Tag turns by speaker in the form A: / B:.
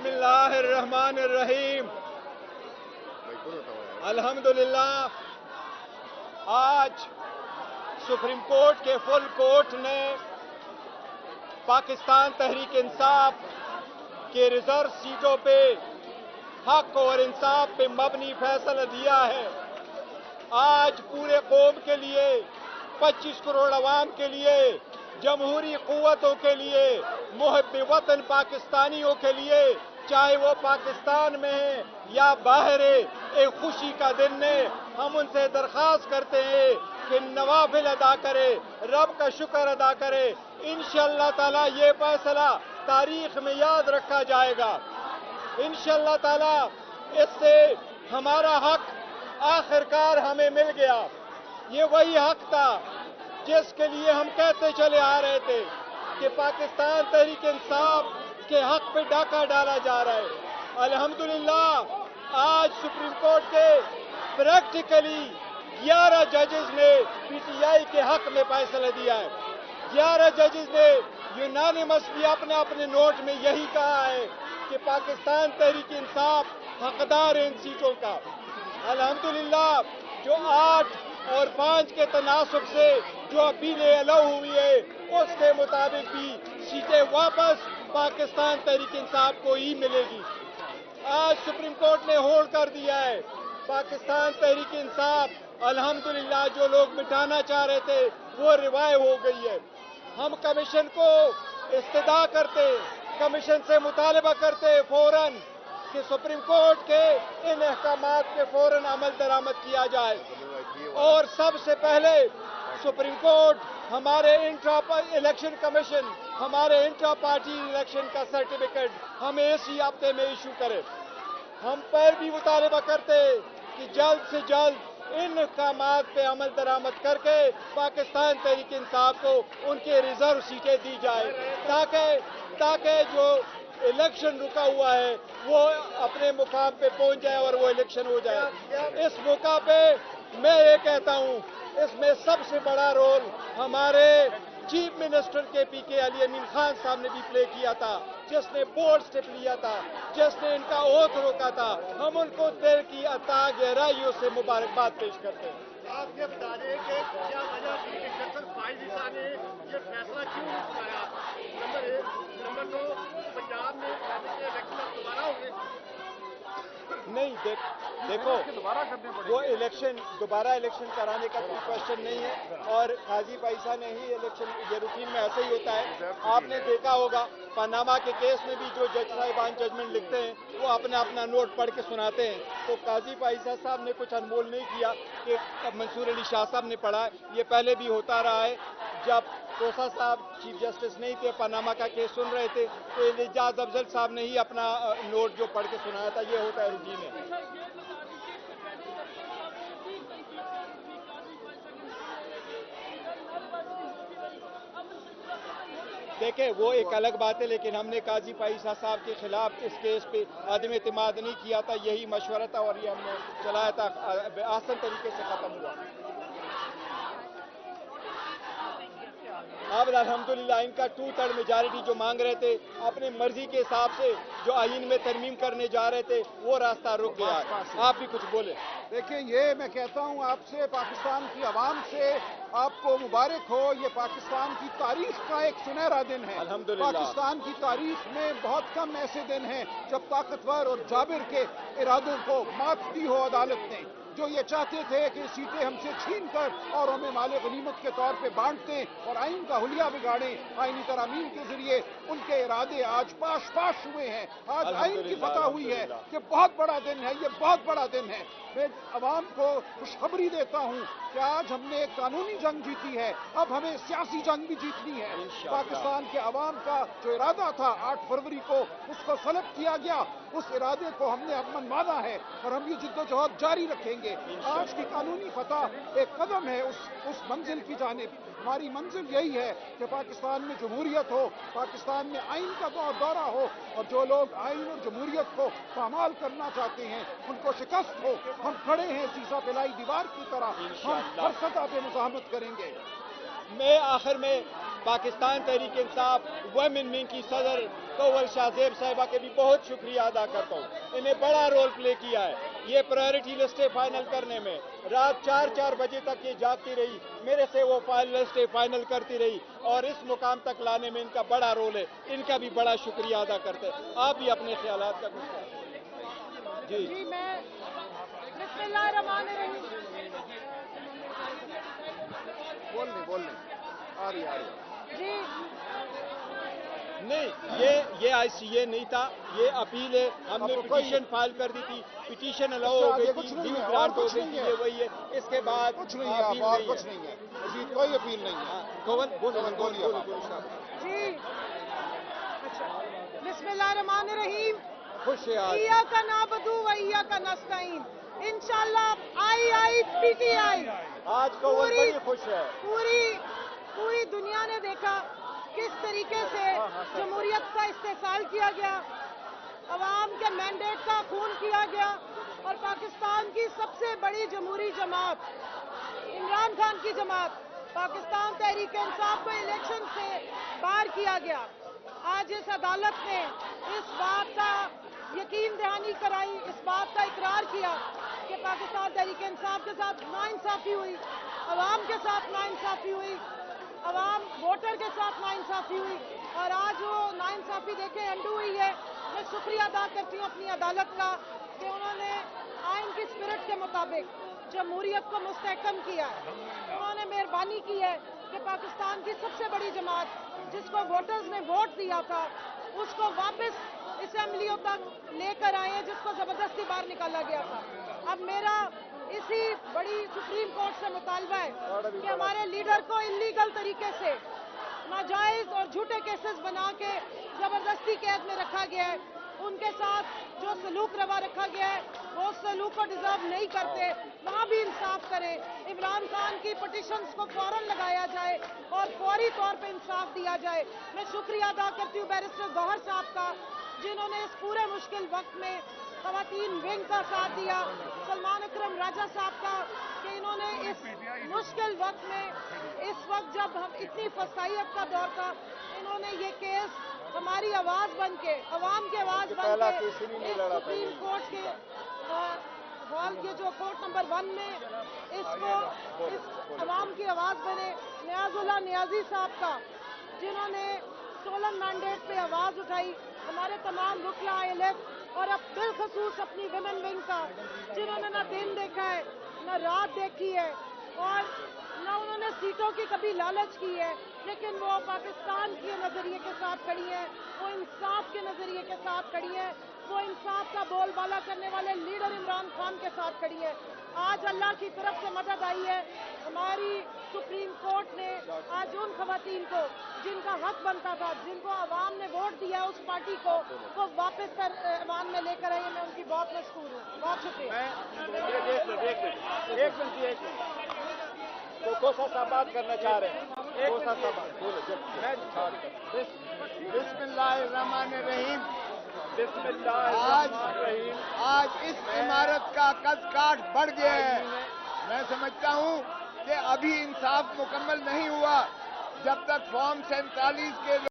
A: बिस्मिल्लाहिर्रहमानिर्रहीम। अल्हम्दुलिल्लाह, आज सुप्रीम कोर्ट के फुल कोर्ट ने पाकिस्तान तहरीक इंसाफ के रिजर्व सीटों पे हक और इंसाफ पे मबनी फैसला दिया है। आज पूरे कौम के लिए, 25 करोड़ अवाम के लिए, जमहूरी क़ुव्वतों के लिए, मुहब्बे वतन पाकिस्तानियों के लिए, चाहे वो पाकिस्तान में है या बाहर है, एक खुशी का दिन है। हम उनसे दरख्वास्त करते हैं कि नवाफिल अदा करे, रब का शुक्र अदा करे। इंशाअल्लाह ताला ये फैसला तारीख में याद रखा जाएगा। इंशाअल्लाह ताला इससे हमारा हक आखिरकार हमें मिल गया। ये वही हक था जिसके लिए हम कहते चले आ रहे थे कि पाकिस्तान तहरीक इंसाफ के हक पे डाका डाला जा रहा है। अल्हम्दुलिल्लाह, आज सुप्रीम कोर्ट के प्रैक्टिकली 11 जजेस ने पीटीआई के हक में फैसला दिया है। 11 जजेस ने यूनानिमसली अपने अपने नोट में यही कहा है कि पाकिस्तान तहरीक इंसाफ हकदार है इन सीटों का। अल्हम्दुलिल्लाह, जो 8 और 5 के तनासब से जो अपीलें अलाउ हुई है, उसके मुताबिक भी सीटें वापस पाकिस्तान तहरीक इंसाफ को ही मिलेगी। आज सुप्रीम कोर्ट ने होल्ड कर दिया है। पाकिस्तान तहरीक इंसाफ अल्हम्दुलिल्लाह जो लोग मिटाना चाह रहे थे वो रिवाइव हो गई है। हम कमीशन को इस्तदा करते, कमीशन से मुतालबा करते फौरन कि सुप्रीम कोर्ट के इन अहकामात पे फौरन अमल दरामद किया जाए। और सबसे पहले सुप्रीम कोर्ट हमारे इंट्रा इलेक्शन कमीशन, हमारे इंट्रा पार्टी इलेक्शन का सर्टिफिकेट हमें इसी हफ्ते में इशू करे। हम पर भी मुतालबा करते कि जल्द से जल्द इन अहकामात पे अमल दरामद करके पाकिस्तान तहरीक इंसाफ को उनके रिजर्व सीटें दी जाए, ताकि जो इलेक्शन रुका हुआ है वो अपने मुकाम पे पहुंच जाए और वो इलेक्शन हो जाए। इस मौका पे मैं ये कहता हूँ, इसमें सबसे बड़ा रोल हमारे चीफ मिनिस्टर के पीके अली अमीन खान साहब ने भी प्ले किया था, जिसने बोल्ड स्टेप लिया था, जिसने इनका ओथ रोका था। हम उनको दिल की अता गहराइयों से मुबारकबाद पेश करते हैं।
B: आप ये बता दें कि क्या वजह थी कि डॉक्टर फाइज ईसा ने ये फैसला क्यों उठाया? नंबर 1, नंबर 2, पंजाब में इलेक्शन दोबारा होंगे?
A: नहीं, देखो वो इलेक्शन दोबारा इलेक्शन कराने का कोई क्वेश्चन नहीं है। और काजी पैसा ने ही इलेक्शन, ये रूटीन में ऐसे ही होता है। आपने देखा होगा पनामा के केस में भी जो जज साहिबान जजमेंट लिखते हैं वो अपना नोट पढ़ के सुनाते हैं। तो काजी पैसा साहब ने कुछ अनमोल नहीं किया कि मंसूर अली शाह साहब ने पढ़ा। ये पहले भी होता रहा है। जब कोसा साहब चीफ जस्टिस नहीं थे, पनामा का केस सुन रहे थे, तो एजाज अफजल साहब ने ही अपना नोट जो पढ़ के सुनाया था। ये होता है रूटीन है। देखें, वो एक अलग बात है, लेकिन हमने काजी पैसा साहब के खिलाफ इस केस पे आदम एतमाद नहीं किया था। यही मशवरा था और ये हमने चलाया था, आसान तरीके से खत्म हुआ। अब अल्हम्दुलिल्लाह इनका 2/3 मेजॉरिटी जो मांग रहे थे, अपनी मर्जी के हिसाब से जो आईन में तरमीम करने जा रहे थे, वो रास्ता रुक गया। आप भी कुछ बोले।
C: देखिए, ये मैं कहता हूँ आपसे, पाकिस्तान की आवाम से, आपको मुबारक हो। ये पाकिस्तान की तारीख का एक सुनहरा दिन है।
A: अल्हम्दुलिल्लाह,
C: पाकिस्तान की तारीख में बहुत कम ऐसे दिन हैं जब ताकतवर और जाबिर के इरादों को मात दी हो अदालत ने। जो ये चाहते थे कि सीटें हमसे छीन कर और हमें माले गनीमत के तौर पे बांट दें और आइन का हुलिया बिगाड़ें, आइनी तरमीम के जरिए उनके इरादे आज पाश हुए हैं। आज आइन की फतह हुई है। ये बहुत बड़ा दिन है, ये बहुत बड़ा दिन है। मैं अवाम को खुशखबरी देता हूँ कि आज हमने एक कानूनी जंग जीती है, अब हमें सियासी जंग भी जीतनी है। पाकिस्तान के अवाम का जो इरादा था 8 फरवरी को, उसको सलब किया गया। उस इरादे को हमने अब मनवाना है और हम ये जिद्दोजहद जारी रखेंगे। आज की कानूनी फतह एक कदम है उस मंजिल की जानिब। हमारी मंजिल यही है कि पाकिस्तान में जमहूरियत हो, पाकिस्तान में आइन का दौरा हो और जो लोग आइन और जमहूरियत को पामाल करना चाहते हैं उनको शिकस्त हो। हम खड़े हैं सीसा पिलाई दीवार की तरह, हम हर सतह पे मुज़ाहमत करेंगे।
A: میں آخر میں پاکستان تحریک انصاف ویمن ونگ کی صدر کول شاہ زیب صاحبہ کے بھی بہت شکریہ ادا کرتا ہوں. انہیں بڑا رول پلے کیا ہے یہ پرائرٹی لسٹیں فائنل کرنے میں. رات 4 بجے تک یہ جاگتی رہی, میرے سے وہ لسٹیں فائنل کرتی رہی, اور اس مقام تک لانے میں ان کا بڑا رول ہے. ان کا بھی بڑا شکریہ ادا کرتے ہیں. آپ بھی اپنے خیالات کا کچھ کہیں.
D: جی میں بسم اللہ الرحمن الرحیم.
C: بولنے آ رہی
D: جی
A: نہیں, یہ نہیں تھا, یہ اپیل ہے. ہم نے پٹیشن فائل کر دی تھی, پٹیشن الاؤ ہو گئی تھی, ڈیو گرانٹ ہو گئی تھی, یہ وہی ہے. اس کے بعد
C: کچھ نہیں ہے, اور کچھ نہیں ہے, مزید کوئی اپیل نہیں ہے.
D: جی اچھا, بسم اللہ الرحمن الرحیم.
A: خوش ہے آج.
D: ایاک نعبد و ایاک نستعین. انشاءاللہ پی ٹی آئی
A: آج کول بڑی خوش ہے.
D: پوری دنیا نے دیکھا کس طریقے سے جمہوریت کا استحصال کیا گیا, عوام کے مینڈیٹ کا خون کیا گیا, اور پاکستان کی سب سے بڑی جمہوری جماعت عمران خان کی جماعت پاکستان تحریک انصاف کو الیکشن سے باہر کیا گیا. آج اس عدالت نے اس بات کا یقین دہانی کرائی, اس بات کا اقرار کیا کہ پاکستان تحریک انصاف کے ساتھ ناانصافی ہوئی, عوام کے ساتھ ناانصافی ہوئی, عوام ووٹر کے ساتھ ناانصافی ہوئی, اور آج وہ ناانصافی دیکھیں انڈو ہوئی ہے. میں شکریہ ادا کرتی ہوں اپنی عدالت کا کہ انہوں نے آئین کی اسپرٹ کے مطابق جمہوریت کو مستحکم کیا ہے. انہوں نے مہربانی کی ہے کہ پاکستان کی سب سے بڑی جماعت جس کو ووٹرز نے ووٹ دیا تھا اس کو واپس اسمبلیوں تک لے کر آئے ہیں, جس کو زبردستی باہر نکالا گیا تھا. اب میرا اسی بڑی سپریم کورٹ سے مطالبہ ہے کہ ہمارے لیڈر کو انلیگل طریقے سے ناجائز اور جھوٹے کیسز بنا کے زبردستی قید میں رکھا گیا ہے, ان کے ساتھ جو سلوک روا رکھا گیا ہے وہ اس سلوک کو ڈیزرو نہیں کرتے, وہاں بھی انصاف کریں. عمران خان کی پٹیشنز کو فوراً لگایا جائے اور فوری طور پہ انصاف دیا جائے. میں شکریہ ادا کرتی ہوں بیرسٹر گوہر صاحب کا جنہوں نے اس پورے مشکل وقت میں خواتین ونگ کا ساتھ دیا, سلمان اکرم راجہ صاحب کا کہ انہوں نے اس مشکل وقت میں, اس وقت جب ہم اتنی فسائیت کا دور تھا, انہوں نے یہ کیس ہماری آواز بن کے, عوام کی آواز بن کے اس سپریم کورٹ کے ہال, یہ جو کورٹ نمبر 1 میں اس کو اس عوام کی آواز بنے. نیاز اللہ نیازی صاحب کا جنہوں نے سولن مینڈیٹ پہ آواز اٹھائی, ہمارے تمام وکلا ILF, اور اب بالخصوص اپنی ویمن ونگ کا جنہوں نے نہ دن دیکھا ہے نہ رات دیکھی ہے, اور نہ انہوں نے سیٹوں کی کبھی لالچ کی ہے, لیکن وہ پاکستان کے نظریے کے ساتھ کھڑی ہیں, وہ انصاف کے نظریے کے ساتھ کھڑی ہیں, وہ انصاف کا بول بالا کرنے والے لیڈر عمران خان کے ساتھ کھڑی ہیں. آج اللہ کی طرف سے مدد آئی ہے. ہماری سپریم کورٹ نے آج ان خواتین کو جن کا حق بنتا تھا, جن کو عوام نے ووٹ دیا اس پارٹی کو, وہ واپس ایوان میں لے کر آئی. میں ان کی بہت مشکور ہوں. بہت شکریہ.
A: ایک منٹ کوسا صاحب بات کرنا چاہ رہے ہیں. کوسا صاحب
B: بسم اللہ الرحمن الرحیم.
A: بسم اللہ
B: آج اس عمارت کا قد کاٹ بڑھ گیا ہے. میں سمجھتا ہوں کہ ابھی انصاف مکمل نہیں ہوا جب تک فارم 47 کے